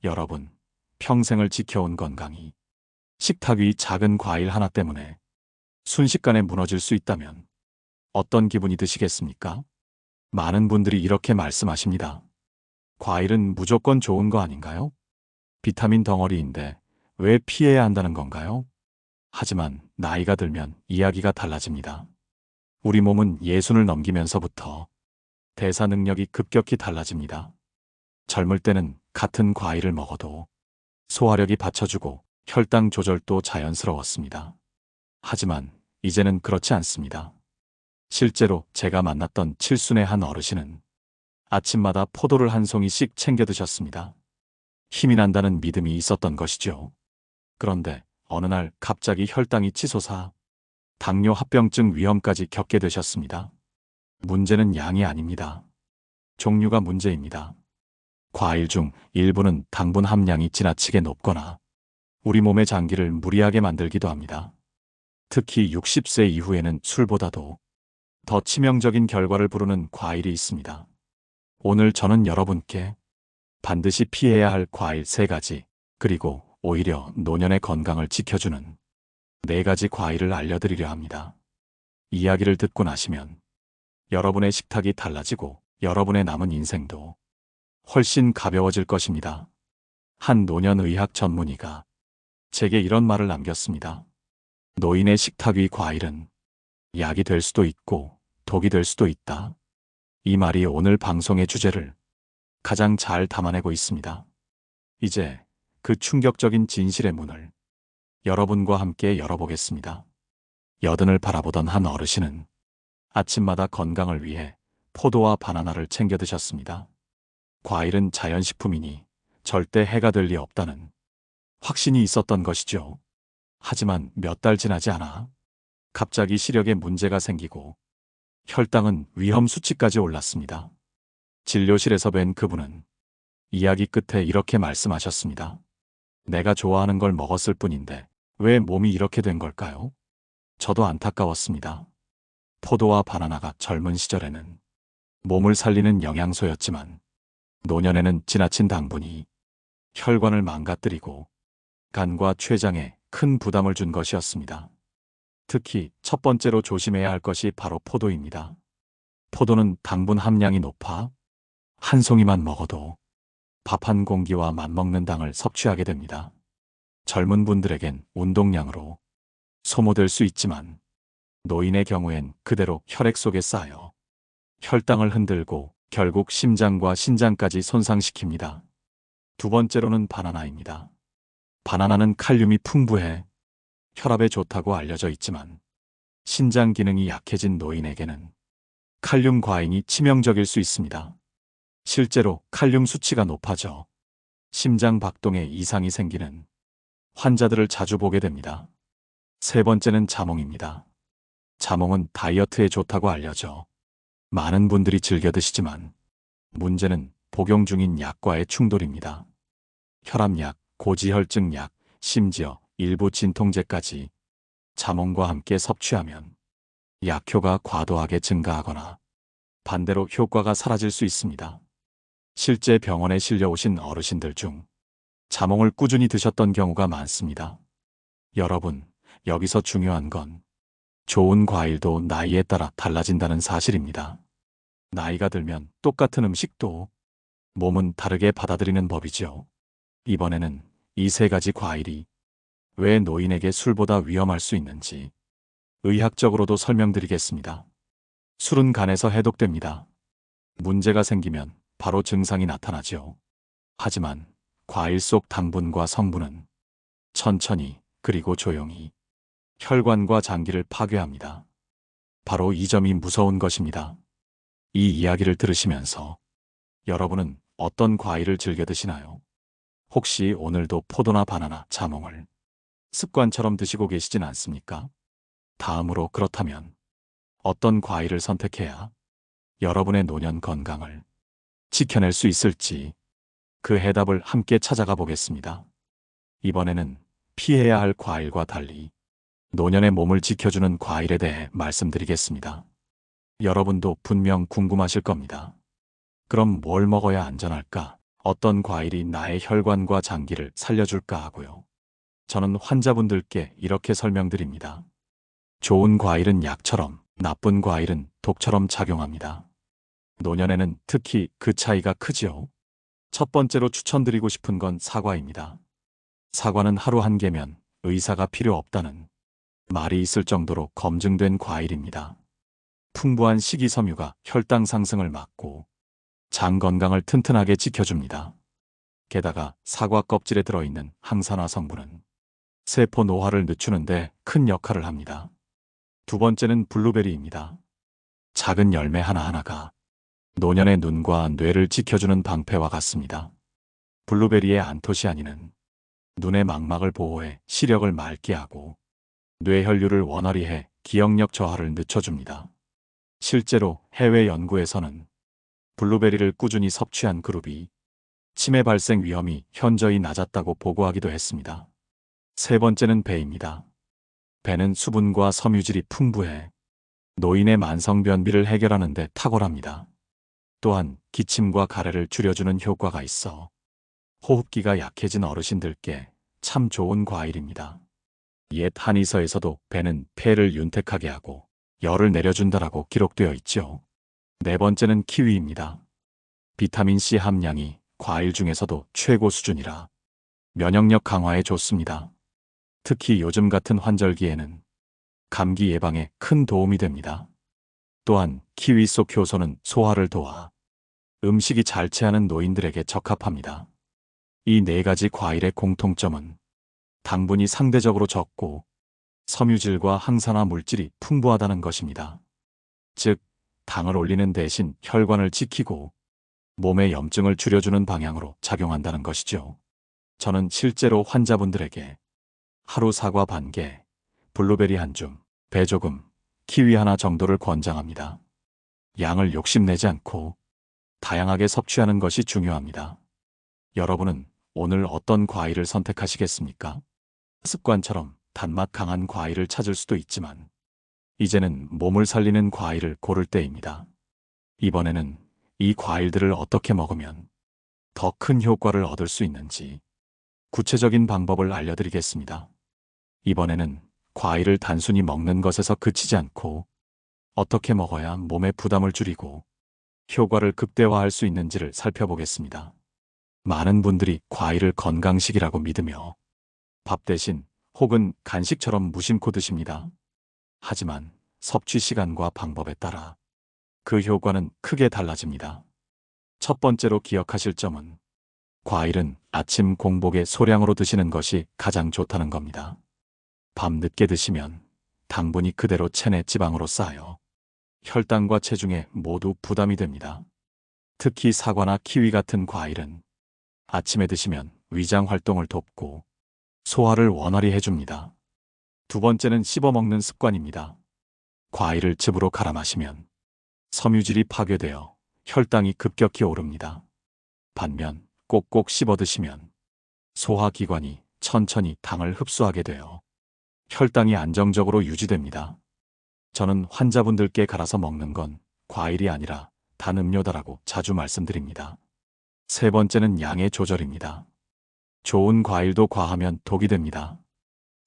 여러분, 평생을 지켜온 건강이 식탁 위 작은 과일 하나 때문에 순식간에 무너질 수 있다면 어떤 기분이 드시겠습니까? 많은 분들이 이렇게 말씀하십니다. 과일은 무조건 좋은 거 아닌가요? 비타민 덩어리인데 왜 피해야 한다는 건가요? 하지만 나이가 들면 이야기가 달라집니다. 우리 몸은 예순을 넘기면서부터 대사 능력이 급격히 달라집니다. 젊을 때는 같은 과일을 먹어도 소화력이 받쳐주고 혈당 조절도 자연스러웠습니다. 하지만 이제는 그렇지 않습니다. 실제로 제가 만났던 칠순의 한 어르신은 아침마다 포도를 한 송이씩 챙겨 드셨습니다. 힘이 난다는 믿음이 있었던 것이죠. 그런데 어느 날 갑자기 혈당이 치솟아 당뇨 합병증 위험까지 겪게 되셨습니다. 문제는 양이 아닙니다. 종류가 문제입니다. 과일 중 일부는 당분 함량이 지나치게 높거나 우리 몸의 장기를 무리하게 만들기도 합니다. 특히 60세 이후에는 술보다도 더 치명적인 결과를 부르는 과일이 있습니다. 오늘 저는 여러분께 반드시 피해야 할 과일 3가지, 그리고 오히려 노년의 건강을 지켜주는 4가지 과일을 알려드리려 합니다. 이야기를 듣고 나시면 여러분의 식탁이 달라지고 여러분의 남은 인생도 훨씬 가벼워질 것입니다. 한 노년의학 전문의가 제게 이런 말을 남겼습니다. 노인의 식탁 위 과일은 약이 될 수도 있고 독이 될 수도 있다. 이 말이 오늘 방송의 주제를 가장 잘 담아내고 있습니다. 이제 그 충격적인 진실의 문을 여러분과 함께 열어보겠습니다. 여든을 바라보던 한 어르신은 아침마다 건강을 위해 포도와 바나나를 챙겨 드셨습니다. 과일은 자연식품이니 절대 해가 될 리 없다는 확신이 있었던 것이죠. 하지만 몇 달 지나지 않아 갑자기 시력에 문제가 생기고 혈당은 위험 수치까지 올랐습니다. 진료실에서 뵌 그분은 이야기 끝에 이렇게 말씀하셨습니다. 내가 좋아하는 걸 먹었을 뿐인데 왜 몸이 이렇게 된 걸까요? 저도 안타까웠습니다. 포도와 바나나가 젊은 시절에는 몸을 살리는 영양소였지만 노년에는 지나친 당분이 혈관을 망가뜨리고 간과 췌장에 큰 부담을 준 것이었습니다. 특히 첫 번째로 조심해야 할 것이 바로 포도입니다. 포도는 당분 함량이 높아 한 송이만 먹어도 밥 한 공기와 맞먹는 당을 섭취하게 됩니다. 젊은 분들에겐 운동량으로 소모될 수 있지만 노인의 경우엔 그대로 혈액 속에 쌓여 혈당을 흔들고 결국 심장과 신장까지 손상시킵니다. 두 번째로는 바나나입니다. 바나나는 칼륨이 풍부해 혈압에 좋다고 알려져 있지만 신장 기능이 약해진 노인에게는 칼륨 과잉이 치명적일 수 있습니다. 실제로 칼륨 수치가 높아져 심장 박동에 이상이 생기는 환자들을 자주 보게 됩니다. 세 번째는 자몽입니다. 자몽은 다이어트에 좋다고 알려져 많은 분들이 즐겨 드시지만 문제는 복용 중인 약과의 충돌입니다. 혈압약, 고지혈증 약, 심지어 일부 진통제까지 자몽과 함께 섭취하면 약효가 과도하게 증가하거나 반대로 효과가 사라질 수 있습니다. 실제 병원에 실려오신 어르신들 중 자몽을 꾸준히 드셨던 경우가 많습니다. 여러분, 여기서 중요한 건 좋은 과일도 나이에 따라 달라진다는 사실입니다. 나이가 들면 똑같은 음식도 몸은 다르게 받아들이는 법이죠. 이번에는 이 3가지 과일이 왜 노인에게 술보다 위험할 수 있는지 의학적으로도 설명드리겠습니다. 술은 간에서 해독됩니다. 문제가 생기면 바로 증상이 나타나죠. 하지만 과일 속 당분과 성분은 천천히 그리고 조용히 혈관과 장기를 파괴합니다. 바로 이 점이 무서운 것입니다. 이 이야기를 들으시면서 여러분은 어떤 과일을 즐겨 드시나요? 혹시 오늘도 포도나 바나나, 자몽을 습관처럼 드시고 계시진 않습니까? 다음으로 그렇다면 어떤 과일을 선택해야 여러분의 노년 건강을 지켜낼 수 있을지 그 해답을 함께 찾아가 보겠습니다. 이번에는 피해야 할 과일과 달리 노년의 몸을 지켜주는 과일에 대해 말씀드리겠습니다. 여러분도 분명 궁금하실 겁니다. 그럼 뭘 먹어야 안전할까? 어떤 과일이 나의 혈관과 장기를 살려줄까 하고요. 저는 환자분들께 이렇게 설명드립니다. 좋은 과일은 약처럼, 나쁜 과일은 독처럼 작용합니다. 노년에는 특히 그 차이가 크지요. 첫 번째로 추천드리고 싶은 건 사과입니다. 사과는 하루 한 개면 의사가 필요 없다는 말이 있을 정도로 검증된 과일입니다. 풍부한 식이섬유가 혈당 상승을 막고 장 건강을 튼튼하게 지켜줍니다. 게다가 사과 껍질에 들어있는 항산화 성분은 세포 노화를 늦추는 데 큰 역할을 합니다. 두 번째는 블루베리입니다. 작은 열매 하나하나가 노년의 눈과 뇌를 지켜주는 방패와 같습니다. 블루베리의 안토시아닌은 눈의 망막을 보호해 시력을 맑게 하고 뇌혈류를 원활히 해 기억력 저하를 늦춰줍니다. 실제로 해외 연구에서는 블루베리를 꾸준히 섭취한 그룹이 치매 발생 위험이 현저히 낮았다고 보고하기도 했습니다. 세 번째는 배입니다. 배는 수분과 섬유질이 풍부해 노인의 만성변비를 해결하는 데 탁월합니다. 또한 기침과 가래를 줄여주는 효과가 있어 호흡기가 약해진 어르신들께 참 좋은 과일입니다. 옛 한의서에서도 배는 폐를 윤택하게 하고 열을 내려준다라고 기록되어 있죠. 네 번째는 키위입니다. 비타민C 함량이 과일 중에서도 최고 수준이라 면역력 강화에 좋습니다. 특히 요즘 같은 환절기에는 감기 예방에 큰 도움이 됩니다. 또한 키위 속 효소는 소화를 도와 음식이 잘 체하는 노인들에게 적합합니다. 이 네 가지 과일의 공통점은 당분이 상대적으로 적고 섬유질과 항산화 물질이 풍부하다는 것입니다. 즉, 당을 올리는 대신 혈관을 지키고 몸의 염증을 줄여주는 방향으로 작용한다는 것이죠. 저는 실제로 환자분들에게 하루 사과 반 개, 블루베리 한 줌, 배 조금, 키위 하나 정도를 권장합니다. 양을 욕심내지 않고 다양하게 섭취하는 것이 중요합니다. 여러분은 오늘 어떤 과일을 선택하시겠습니까? 습관처럼 단맛 강한 과일을 찾을 수도 있지만 이제는 몸을 살리는 과일을 고를 때입니다. 이번에는 이 과일들을 어떻게 먹으면 더 큰 효과를 얻을 수 있는지 구체적인 방법을 알려드리겠습니다. 이번에는 과일을 단순히 먹는 것에서 그치지 않고 어떻게 먹어야 몸의 부담을 줄이고 효과를 극대화할 수 있는지를 살펴보겠습니다. 많은 분들이 과일을 건강식이라고 믿으며 밥 대신 혹은 간식처럼 무심코 드십니다. 하지만 섭취 시간과 방법에 따라 그 효과는 크게 달라집니다. 첫 번째로 기억하실 점은 과일은 아침 공복에 소량으로 드시는 것이 가장 좋다는 겁니다. 밤 늦게 드시면 당분이 그대로 체내 지방으로 쌓여 혈당과 체중에 모두 부담이 됩니다. 특히 사과나 키위 같은 과일은 아침에 드시면 위장 활동을 돕고 소화를 원활히 해줍니다. 두 번째는 씹어먹는 습관입니다. 과일을 즙으로 갈아 마시면 섬유질이 파괴되어 혈당이 급격히 오릅니다. 반면 꼭꼭 씹어 드시면 소화기관이 천천히 당을 흡수하게 되어 혈당이 안정적으로 유지됩니다. 저는 환자분들께 갈아서 먹는 건 과일이 아니라 단 음료다라고 자주 말씀드립니다. 세 번째는 양의 조절입니다. 좋은 과일도 과하면 독이 됩니다.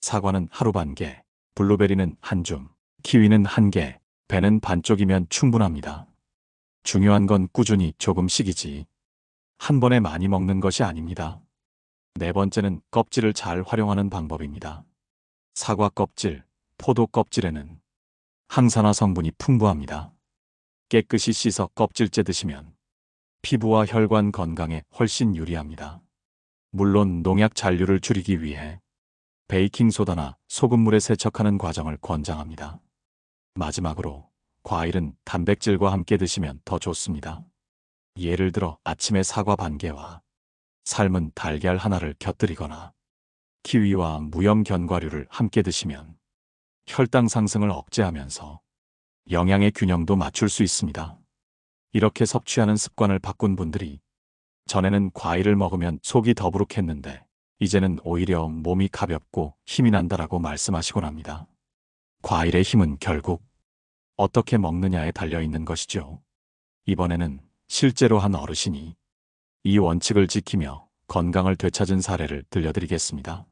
사과는 하루 반 개, 블루베리는 한 줌, 키위는 한 개, 배는 반쪽이면 충분합니다. 중요한 건 꾸준히 조금씩이지 한 번에 많이 먹는 것이 아닙니다. 네 번째는 껍질을 잘 활용하는 방법입니다. 사과 껍질, 포도 껍질에는 항산화 성분이 풍부합니다. 깨끗이 씻어 껍질째 드시면 피부와 혈관 건강에 훨씬 유리합니다. 물론 농약 잔류를 줄이기 위해 베이킹소다나 소금물에 세척하는 과정을 권장합니다. 마지막으로 과일은 단백질과 함께 드시면 더 좋습니다. 예를 들어 아침에 사과 반 개와 삶은 달걀 하나를 곁들이거나 키위와 무염 견과류를 함께 드시면 혈당 상승을 억제하면서 영양의 균형도 맞출 수 있습니다. 이렇게 섭취하는 습관을 바꾼 분들이 전에는 과일을 먹으면 속이 더부룩했는데 이제는 오히려 몸이 가볍고 힘이 난다라고 말씀하시곤 합니다. 과일의 힘은 결국 어떻게 먹느냐에 달려 있는 것이죠. 이번에는 실제로 한 어르신이 이 원칙을 지키며 건강을 되찾은 사례를 들려드리겠습니다.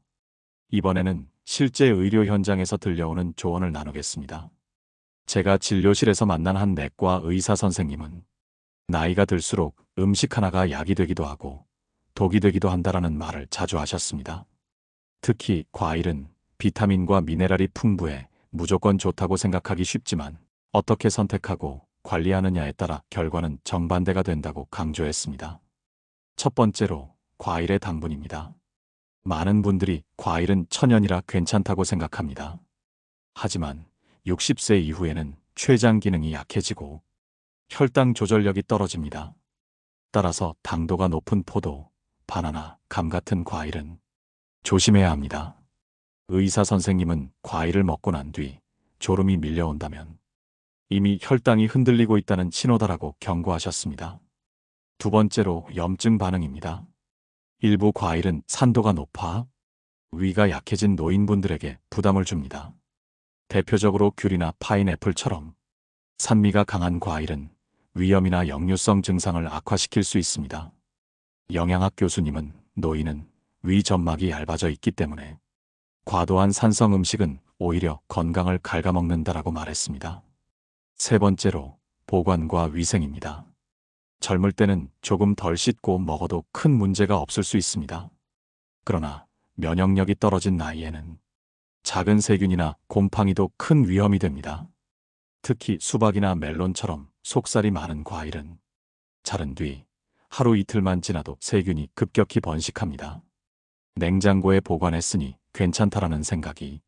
이번에는 실제 의료 현장에서 들려오는 조언을 나누겠습니다. 제가 진료실에서 만난 한 내과 의사 선생님은 나이가 들수록 음식 하나가 약이 되기도 하고 독이 되기도 한다라는 말을 자주 하셨습니다. 특히 과일은 비타민과 미네랄이 풍부해 무조건 좋다고 생각하기 쉽지만 어떻게 선택하고 관리하느냐에 따라 결과는 정반대가 된다고 강조했습니다. 첫 번째로 과일의 당분입니다. 많은 분들이 과일은 천연이라 괜찮다고 생각합니다. 하지만 60세 이후에는 췌장 기능이 약해지고 혈당 조절력이 떨어집니다. 따라서 당도가 높은 포도, 바나나, 감 같은 과일은 조심해야 합니다. 의사 선생님은 과일을 먹고 난 뒤 졸음이 밀려온다면 이미 혈당이 흔들리고 있다는 신호다라고 경고하셨습니다. 두 번째로 염증 반응입니다. 일부 과일은 산도가 높아 위가 약해진 노인분들에게 부담을 줍니다. 대표적으로 귤이나 파인애플처럼 산미가 강한 과일은 위염이나 역류성 증상을 악화시킬 수 있습니다. 영양학 교수님은 노인은 위 점막이 얇아져 있기 때문에 과도한 산성 음식은 오히려 건강을 갉아먹는다라고 말했습니다. 세 번째로 보관과 위생입니다. 젊을 때는 조금 덜 씻고 먹어도 큰 문제가 없을 수 있습니다. 그러나 면역력이 떨어진 나이에는 작은 세균이나 곰팡이도 큰 위험이 됩니다. 특히 수박이나 멜론처럼 속살이 많은 과일은 자른 뒤 하루 이틀만 지나도 세균이 급격히 번식합니다. 냉장고에 보관했으니 괜찮다라는 생각이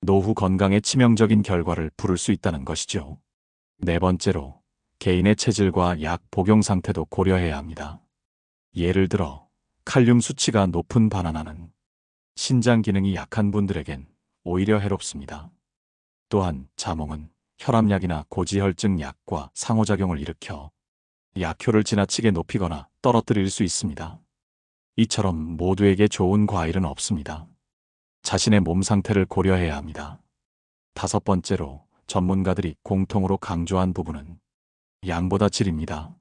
노후 건강에 치명적인 결과를 부를 수 있다는 것이죠. 네 번째로 개인의 체질과 약 복용 상태도 고려해야 합니다. 예를 들어 칼륨 수치가 높은 바나나는 신장 기능이 약한 분들에겐 오히려 해롭습니다. 또한 자몽은 혈압약이나 고지혈증 약과 상호작용을 일으켜 약효를 지나치게 높이거나 떨어뜨릴 수 있습니다. 이처럼 모두에게 좋은 과일은 없습니다. 자신의 몸 상태를 고려해야 합니다. 다섯 번째로 전문가들이 공통으로 강조한 부분은 양보다 질입니다.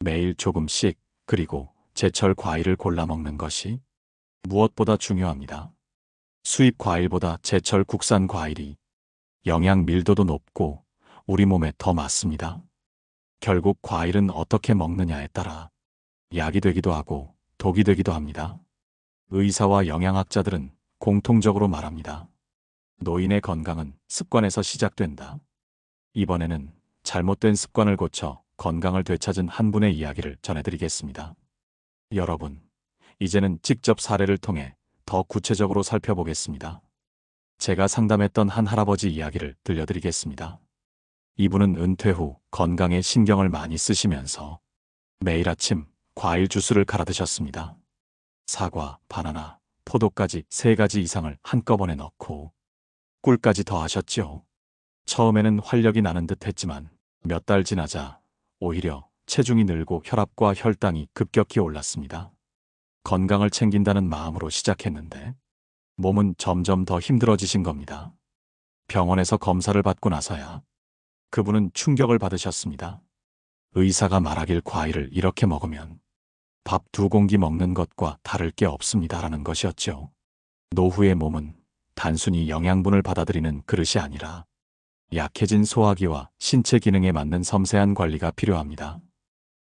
매일 조금씩 그리고 제철 과일을 골라 먹는 것이 무엇보다 중요합니다. 수입 과일보다 제철 국산 과일이 영양 밀도도 높고 우리 몸에 더 맞습니다. 결국 과일은 어떻게 먹느냐에 따라 약이 되기도 하고 독이 되기도 합니다. 의사와 영양학자들은 공통적으로 말합니다. 노인의 건강은 습관에서 시작된다. 이번에는 잘못된 습관을 고쳐 건강을 되찾은 한 분의 이야기를 전해드리겠습니다. 여러분, 이제는 직접 사례를 통해 더 구체적으로 살펴보겠습니다. 제가 상담했던 한 할아버지 이야기를 들려드리겠습니다. 이분은 은퇴 후 건강에 신경을 많이 쓰시면서 매일 아침 과일 주스를 갈아 드셨습니다. 사과, 바나나, 포도까지 3가지 이상을 한꺼번에 넣고 꿀까지 더하셨지요. 처음에는 활력이 나는 듯 했지만 몇 달 지나자 오히려 체중이 늘고 혈압과 혈당이 급격히 올랐습니다. 건강을 챙긴다는 마음으로 시작했는데 몸은 점점 더 힘들어지신 겁니다. 병원에서 검사를 받고 나서야 그분은 충격을 받으셨습니다. 의사가 말하길 과일을 이렇게 먹으면 밥 2공기 먹는 것과 다를 게 없습니다라는 것이었죠. 노후의 몸은 단순히 영양분을 받아들이는 그릇이 아니라 약해진 소화기와 신체 기능에 맞는 섬세한 관리가 필요합니다.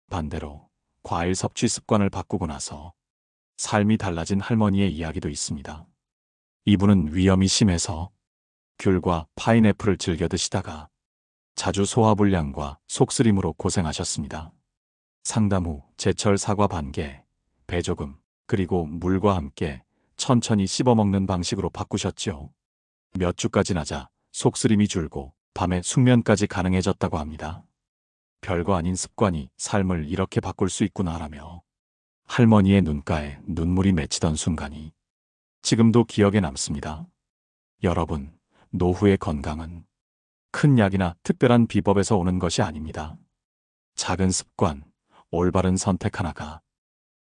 반대로 과일 섭취 습관을 바꾸고 나서 삶이 달라진 할머니의 이야기도 있습니다. 이분은 위염이 심해서 귤과 파인애플을 즐겨 드시다가 자주 소화불량과 속쓰림으로 고생하셨습니다. 상담 후 제철 사과 반개, 배조금, 그리고 물과 함께 천천히 씹어먹는 방식으로 바꾸셨지요. 몇 주가 지나자 속쓰림이 줄고 밤에 숙면까지 가능해졌다고 합니다. 별거 아닌 습관이 삶을 이렇게 바꿀 수 있구나라며 할머니의 눈가에 눈물이 맺히던 순간이 지금도 기억에 남습니다. 여러분, 노후의 건강은 큰 약이나 특별한 비법에서 오는 것이 아닙니다. 작은 습관, 올바른 선택 하나가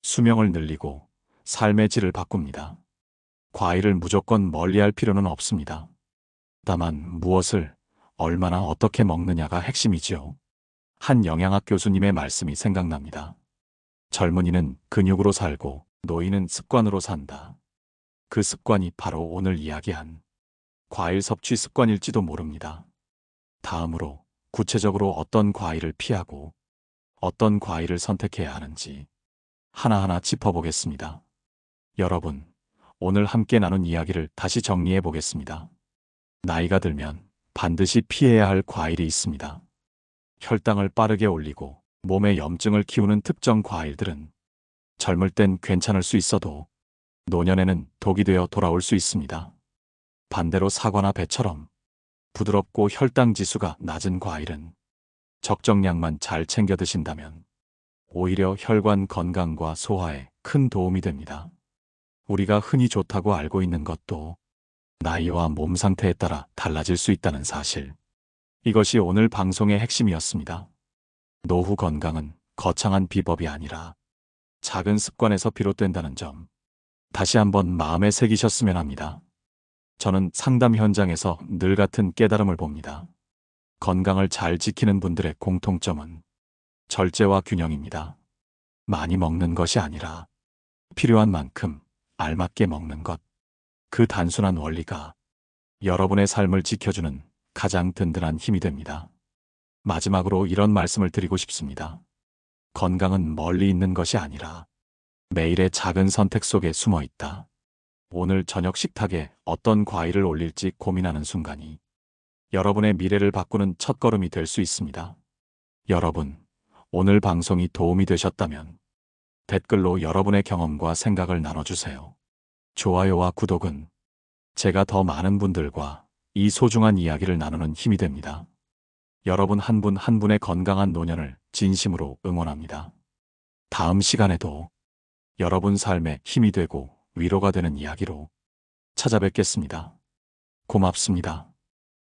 수명을 늘리고 삶의 질을 바꿉니다. 과일을 무조건 멀리할 필요는 없습니다. 다만 무엇을 얼마나 어떻게 먹느냐가 핵심이지요. 한 영양학 교수님의 말씀이 생각납니다. 젊은이는 근육으로 살고 노인은 습관으로 산다. 그 습관이 바로 오늘 이야기한 과일 섭취 습관일지도 모릅니다. 다음으로 구체적으로 어떤 과일을 피하고 어떤 과일을 선택해야 하는지 하나하나 짚어보겠습니다. 여러분, 오늘 함께 나눈 이야기를 다시 정리해 보겠습니다. 나이가 들면 반드시 피해야 할 과일이 있습니다. 혈당을 빠르게 올리고 몸에 염증을 키우는 특정 과일들은 젊을 땐 괜찮을 수 있어도 노년에는 독이 되어 돌아올 수 있습니다. 반대로 사과나 배처럼 부드럽고 혈당 지수가 낮은 과일은 적정량만 잘 챙겨 드신다면 오히려 혈관 건강과 소화에 큰 도움이 됩니다. 우리가 흔히 좋다고 알고 있는 것도 나이와 몸 상태에 따라 달라질 수 있다는 사실. 이것이 오늘 방송의 핵심이었습니다. 노후 건강은 거창한 비법이 아니라 작은 습관에서 비롯된다는 점, 다시 한번 마음에 새기셨으면 합니다. 저는 상담 현장에서 늘 같은 깨달음을 봅니다. 건강을 잘 지키는 분들의 공통점은 절제와 균형입니다. 많이 먹는 것이 아니라 필요한 만큼 알맞게 먹는 것. 그 단순한 원리가 여러분의 삶을 지켜주는 가장 든든한 힘이 됩니다. 마지막으로 이런 말씀을 드리고 싶습니다. 건강은 멀리 있는 것이 아니라 매일의 작은 선택 속에 숨어 있다. 오늘 저녁 식탁에 어떤 과일을 올릴지 고민하는 순간이 여러분의 미래를 바꾸는 첫걸음이 될 수 있습니다. 여러분, 오늘 방송이 도움이 되셨다면 댓글로 여러분의 경험과 생각을 나눠주세요. 좋아요와 구독은 제가 더 많은 분들과 이 소중한 이야기를 나누는 힘이 됩니다. 여러분 한 분 한 분의 건강한 노년을 진심으로 응원합니다. 다음 시간에도 여러분 삶에 힘이 되고 위로가 되는 이야기로 찾아뵙겠습니다. 고맙습니다.